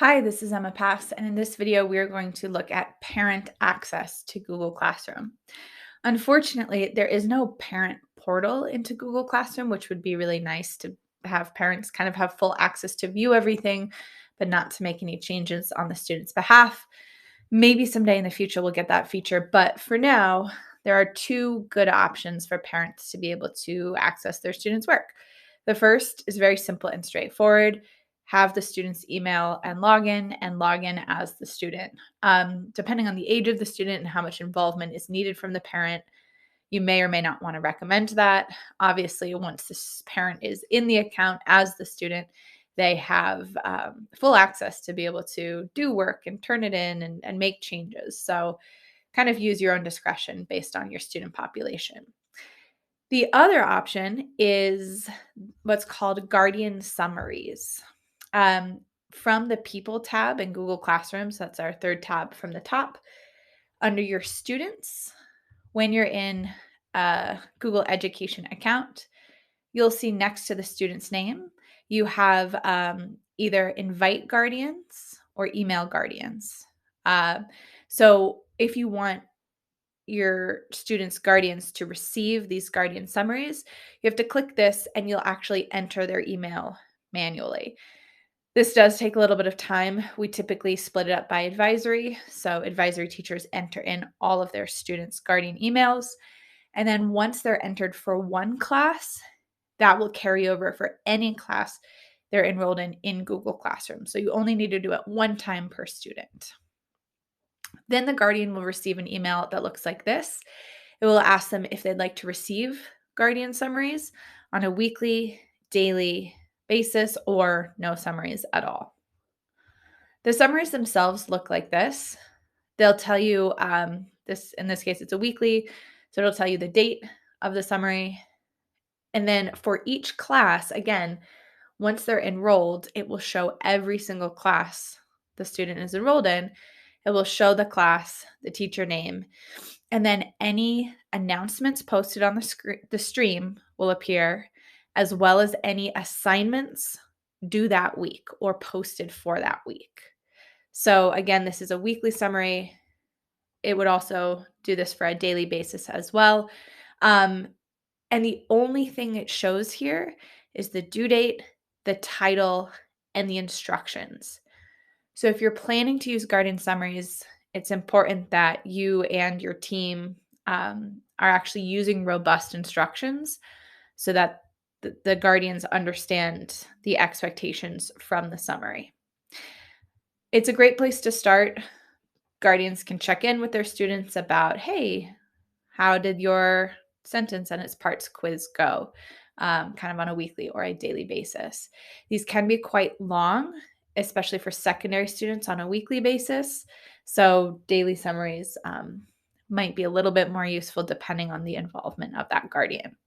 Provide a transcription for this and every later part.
Hi, this is Emma Pass, and in this video, we are going to look at parent access to Google Classroom. Unfortunately, there is no parent portal into Google Classroom, which would be really nice to have parents kind of have full access to view everything, but not to make any changes on the student's behalf. Maybe someday in the future we'll get that feature, but for now, there are two good options for parents to be able to access their students' work. The first is very simple and straightforward. Have the student's email and log in as the student. Depending on the age of the student and how much involvement is needed from the parent, you may or may not want to recommend that. Obviously, once this parent is in the account as the student, they have full access to be able to do work and turn it in and make changes. So, kind of use your own discretion based on your student population. The other option is what's called Guardian Summaries. Um, from the People tab in Google Classrooms, that's our third tab from the top, under your students, when you're in a Google Education account, you'll see next to the student's name, you have either invite guardians or email guardians. Uh, so if you want your students' guardians to receive these guardian summaries, you have to click this and you'll actually enter their email manually. This does take a little bit of time. We typically split it up by advisory. So advisory teachers enter in all of their students' guardian emails. And then once they're entered for one class, that will carry over for any class they're enrolled in Google Classroom. So you only need to do it one time per student. Then the guardian will receive an email that looks like this. It will ask them if they'd like to receive guardian summaries on a weekly, daily basis, or no summaries at all. The summaries themselves look like this. They'll tell you in this case, it's a weekly, so it'll tell you the date of the summary. And then for each class, again, once they're enrolled, it will show every single class the student is enrolled in. It will show the class, the teacher name, and then any announcements posted on the stream will appear, as well as any assignments due that week or posted for that week. So again, this is a weekly summary. It would also do this for a daily basis as well. And the only thing it shows here is the due date, the title, and the instructions. So if you're planning to use guardian summaries, it's important that you and your team are actually using robust instructions so that the guardians understand the expectations from the summary. It's a great place to start. Guardians can check in with their students about, hey, how did your sentence and its parts quiz go? Kind of on a weekly or a daily basis. These can be quite long, especially for secondary students on a weekly basis. So daily summaries might be a little bit more useful depending on the involvement of that guardian.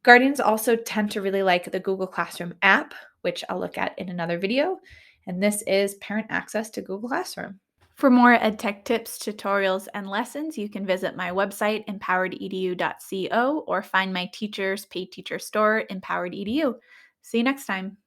Guardians also tend to really like the Google Classroom app, which I'll look at in another video. And this is parent access to Google Classroom. For more EdTech tips, tutorials, and lessons, you can visit my website, empoweredu.co, or find my teacher's paid teacher store, Empowered EDU. See you next time.